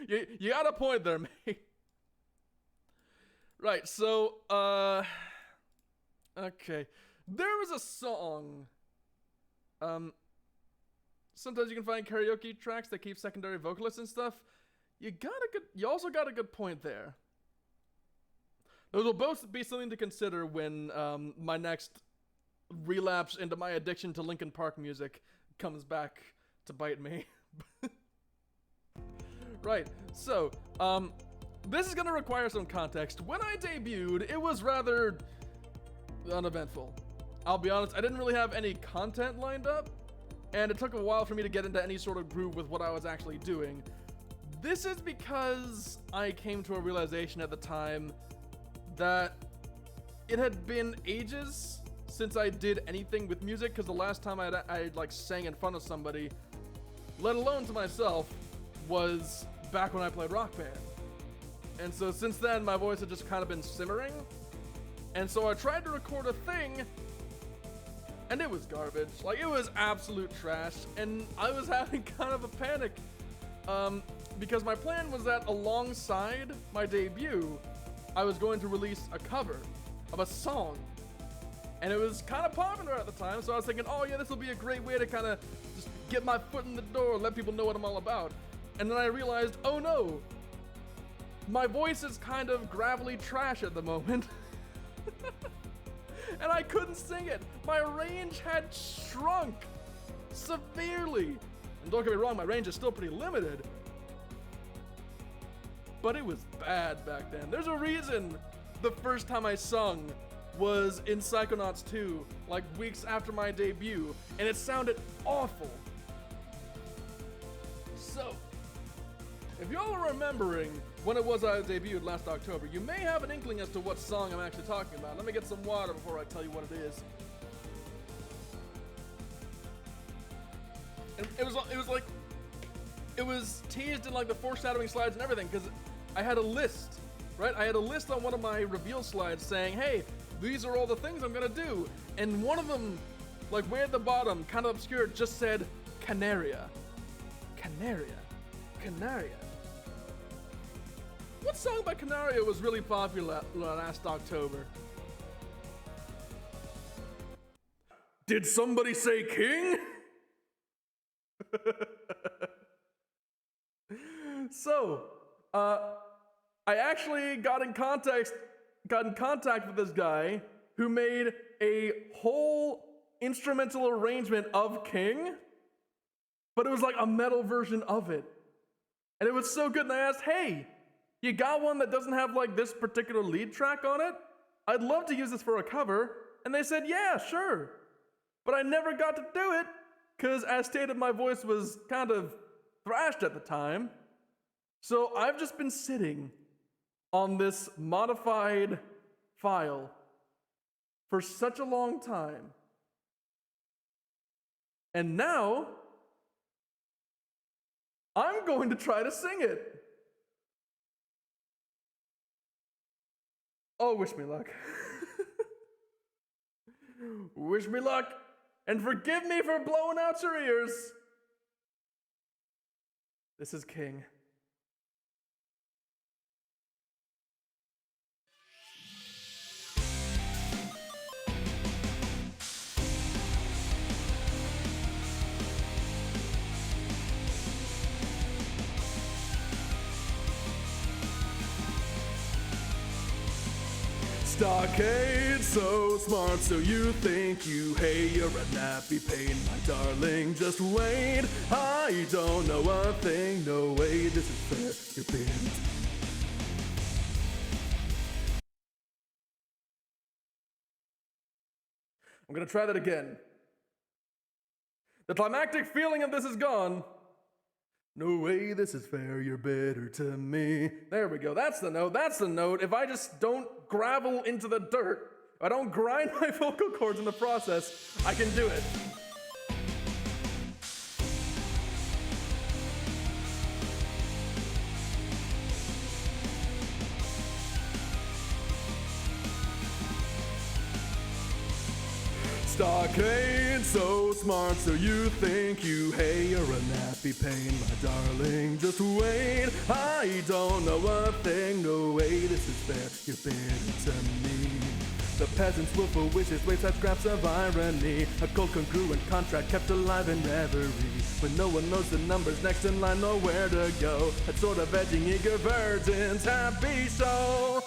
you got a point there, mate. Right, so, okay. There was a song, sometimes you can find karaoke tracks that keep secondary vocalists and stuff. You also got a good point there. Those will both be something to consider when, my next relapse into my addiction to Linkin Park music comes back to bite me. Right, so, this is gonna require some context. When I debuted, it was rather uneventful. I'll be honest, I didn't really have any content lined up, and it took a while for me to get into any sort of groove with what I was actually doing. This is because I came to a realization at the time that it had been ages since I did anything with music, because the last time I like sang in front of somebody, let alone to myself, was back when I played Rock Band. And so since then, my voice had just kind of been simmering. And so I tried to record a thing, and it was garbage. Like, it was absolute trash. And I was having kind of a panic. Because my plan was that alongside my debut, I was going to release a cover of a song. And it was kind of popular at the time, so I was thinking, oh yeah, this will be a great way to kind of just get my foot in the door, let people know what I'm all about. And then I realized, oh no, my voice is kind of gravelly trash at the moment. And I couldn't sing it. My range had shrunk severely. And don't get me wrong, my range is still pretty limited. But it was bad back then. There's a reason the first time I sung was in Psychonauts 2, like weeks after my debut, and it sounded awful. So, if y'all are remembering when it was I debuted last October, you may have an inkling as to what song I'm actually talking about. Let me get some water before I tell you what it is. And it was teased in like the foreshadowing slides and everything, because I had a list, right? I had a list on one of my reveal slides saying, hey, these are all the things I'm gonna do. And one of them, like way at the bottom, kind of obscured, just said Canaria. Canaria. Canaria. What song by Canaria was really popular last October? Did somebody say King? So, I actually got in contact with this guy who made a whole instrumental arrangement of King, but it was like a metal version of it. And it was so good, and I asked, hey, you got one that doesn't have like this particular lead track on it? I'd love to use this for a cover. And they said, yeah, sure. But I never got to do it, because as stated, my voice was kind of thrashed at the time. So I've just been sitting on this modified file for such a long time. And now, I'm going to try to sing it. Oh, wish me luck. Wish me luck, and forgive me for blowing out your ears. This is King. Stockade, so smart, so you think you hate. You're a nappy pain, my darling, just wait. I don't know a thing, no way, this is fair, you're bent. I'm gonna try that again. The climactic feeling of this is gone. No way, this is fair, you're better to me. There we go, that's the note, that's the note. If I just don't gravel into the dirt, if I don't grind my vocal cords in the process, I can do it. Stockade, so smart, so you think you hate. You're a nappy pain, my darling, just wait. I don't know a thing, no way, this is fair, you're better to me. The peasant's willful wishes waves out scraps of irony, a cold congruent contract kept alive in reverie. When no one knows the numbers next in line, know where to go. That sort of edging eager virgin's happy show.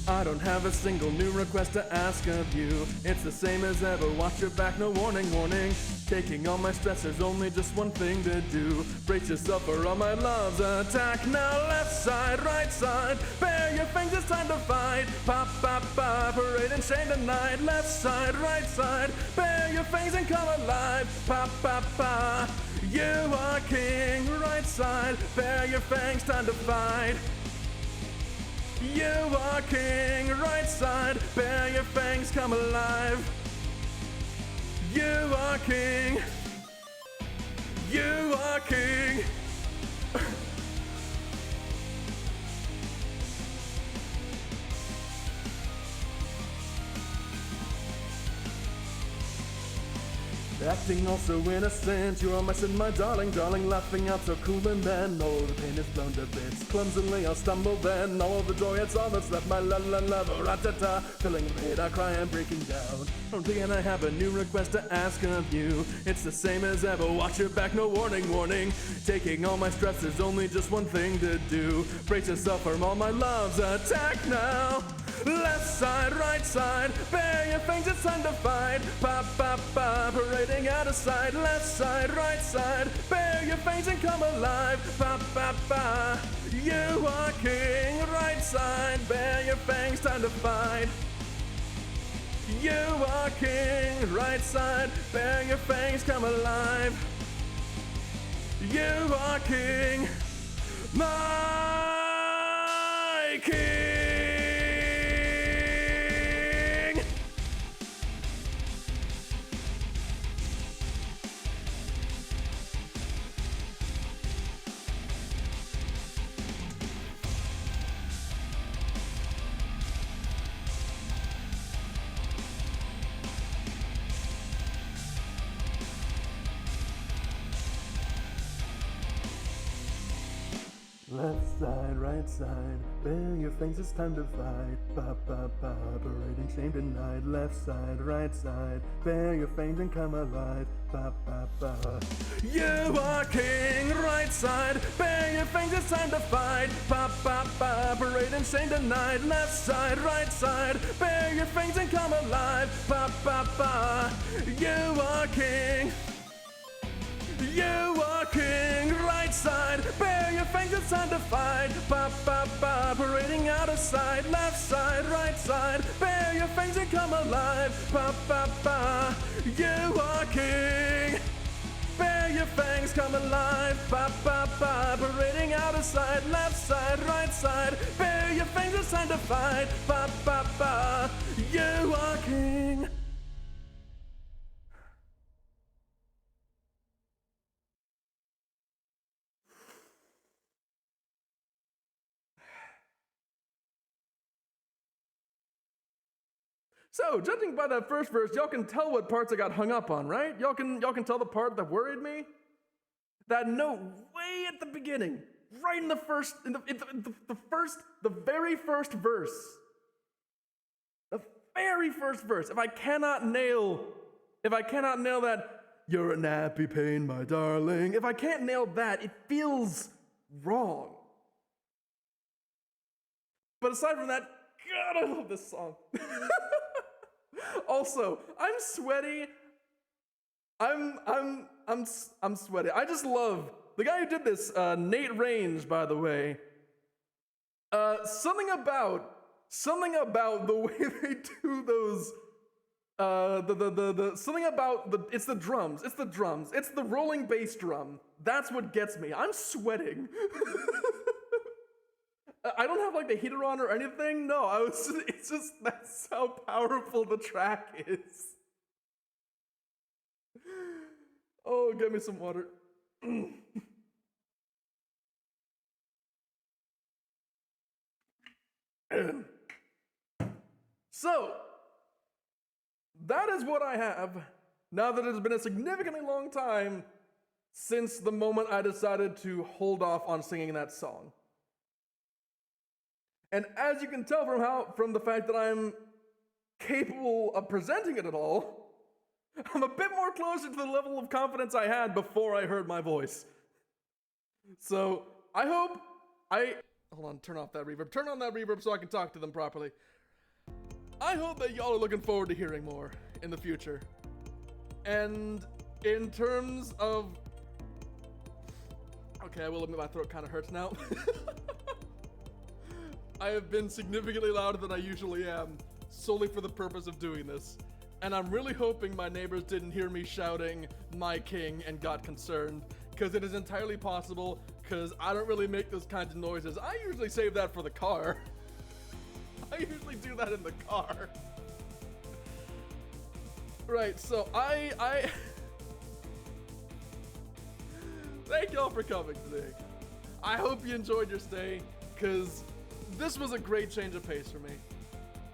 I don't have a single new request to ask of you. It's the same as ever, watch your back, no warning, warning. Taking all my stress, there's only just one thing to do. Brace yourself for all my love's attack. Now left side, right side, bare your fangs, it's time to fight. Pop, pop, pop, parade and shame tonight. Left side, right side, bare your fangs and come alive. Pop, pop, pop, you are king. Right side, bare your fangs, time to fight. You are king, right side, bare your fangs, come alive. You are king. You are king. Acting all so innocent, you're my sin, my darling, darling, laughing out so cool, and then all the pain is blown to bits. Clumsily I'll stumble then, all the joy, it's all that's left, my love, ra-ta-ta, filling the pain, I cry and breaking down. Only and I have a new request to ask of you. It's the same as ever, watch your back, no warning, warning. Taking all my stress, there's only just one thing to do. Brace yourself from all my love's attack now. Left side, right side, bare your fangs, it's time to fight. Pop, pop, pop, parading out of sight. Left side, right side, bare your fangs and come alive. Pop, pop, pop, you are king. Right side, bare your fangs, time to fight. You are king. Right side, bare your fangs, come alive. You are king. My king. Left side, right side, bare your fangs, it's time to fight. Pop, pop, pop, parading shame tonight. Left side, right side, bare your fangs and come alive. Pop, pop, pop. You are king, right side, bare your fangs, it's time to fight. Pop, pop, pop, parading shame tonight. Left side, right side, bare your fangs and come alive. Pop, pop, pop, you are king. You are king, right side, bare your fangs, it's time to fight. Pop, pop, pop, parading out of sight. Left side, right side, bare your fangs and come alive. Pop, pop, pop, you are king. Bare your fangs, come alive. Pop, pop, pop, parading out of sight. Left side, right side, bare your fangs, it's time to fight. Pop, pop, pop, you are king. So, judging by that first verse, y'all can tell what parts I got hung up on, right? Y'all can tell the part that worried me? That note way at the beginning, right in the first, the very first verse. The very first verse. If I cannot nail that, you're a nappy pain, my darling. If I can't nail that, it feels wrong. But aside from that, God, I love this song. Also, I'm sweaty. I'm sweaty. I just love the guy who did this, Nate Range, by the way. Something about the way they do those. Something about it's the drums. It's the rolling bass drum. That's what gets me. I'm sweating. I don't have like the heater on or anything. No, it's just that's how powerful the track is. Oh, get me some water. So, that is what I have, now that it has been a significantly long time since the moment I decided to hold off on singing that song. And as you can tell from the fact that I'm capable of presenting it at all, I'm a bit more closer to the level of confidence I had before I heard my voice. So, I hope hold on, turn off that reverb. Turn on that reverb so I can talk to them properly. I hope that y'all are looking forward to hearing more in the future. And in terms of... Okay, I will admit my throat kind of hurts now. I have been significantly louder than I usually am, solely for the purpose of doing this. And I'm really hoping my neighbors didn't hear me shouting, "My king," and got concerned, because it is entirely possible, because I don't really make those kinds of noises. I usually save that for the car. I usually do that in the car. Right, so I thank y'all for coming today. I hope you enjoyed your stay, because this was a great change of pace for me.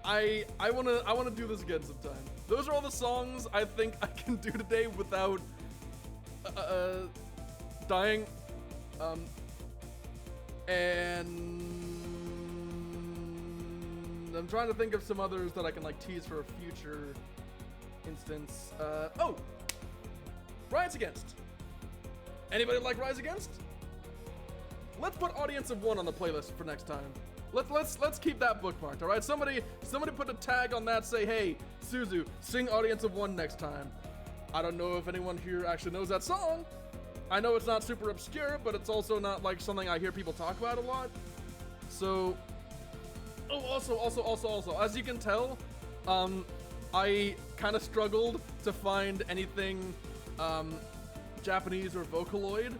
I wanna do this again sometime. Those are all the songs I think I can do today without dying. And I'm trying to think of some others that I can like tease for a future instance. Oh, Rise Against. Anybody like Rise Against? Let's put Audience of One on the playlist for next time. Let's keep that bookmarked, all right? Somebody put a tag on that. Say, hey, Suzu, sing Audience of One next time. I don't know if anyone here actually knows that song. I know it's not super obscure, but it's also not like something I hear people talk about a lot. So, oh, also, as you can tell, I kind of struggled to find anything Japanese or Vocaloid.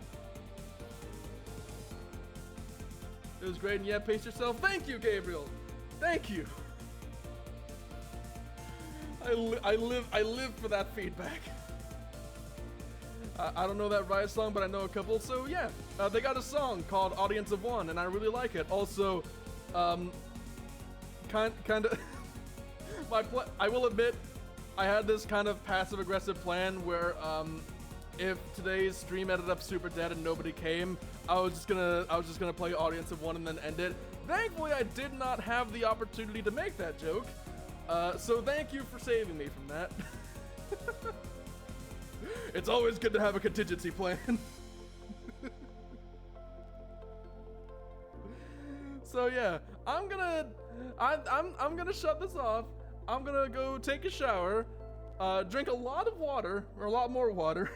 It was great, and yeah, pace yourself. Thank you, Gabriel. Thank you. I live for that feedback. I don't know that Rise song, but I know a couple. So yeah, they got a song called "Audience of One," and I really like it. Also, kind of. I will admit, I had this kind of passive-aggressive plan where if today's stream ended up super dead and nobody came, I was just gonna play Audience of One and then end it. Thankfully, I did not have the opportunity to make that joke. So thank you for saving me from that. It's always good to have a contingency plan. So yeah, I'm gonna shut this off. I'm gonna go take a shower, drink a lot of water, or a lot more water,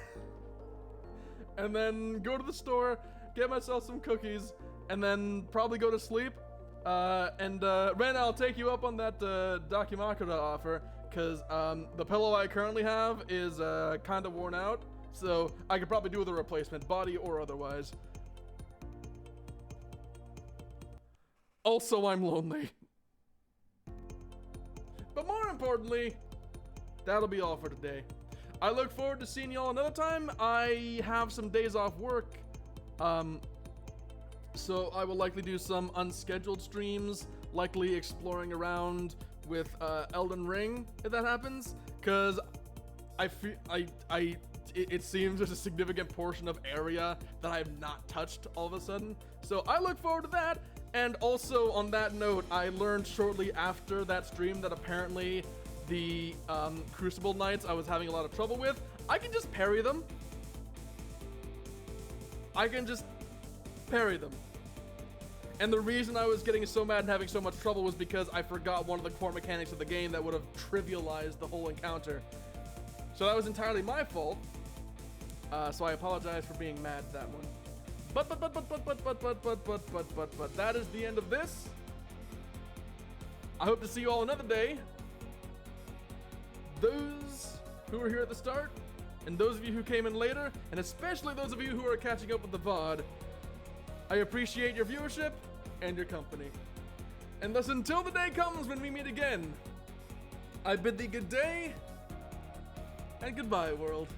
and then go to the store, get myself some cookies, and then probably go to sleep. Ren, I'll take you up on that Dakimakura offer, because the pillow I currently have is kind of worn out, so I could probably do with a replacement, body or otherwise. Also, I'm lonely. But more importantly, that'll be all for today. I look forward to seeing y'all another time. I have some days off work, so I will likely do some unscheduled streams, likely exploring around with Elden Ring if that happens, because I feel it seems there's a significant portion of area that I have not touched all of a sudden. So I look forward to that. And also on that note, I learned shortly after that stream that apparently the Crucible Knights I was having a lot of trouble with, I can just parry them. I can just parry them. And the reason I was getting so mad and having so much trouble was because I forgot one of the core mechanics of the game that would have trivialized the whole encounter. So that was entirely my fault. So I apologize for being mad at that one. But that is the end of this. I hope to see you all another day. Those who were here at the start, and those of you who came in later, and especially those of you who are catching up with the VOD, I appreciate your viewership and your company. And thus until the day comes when we meet again, I bid thee good day, and goodbye, world.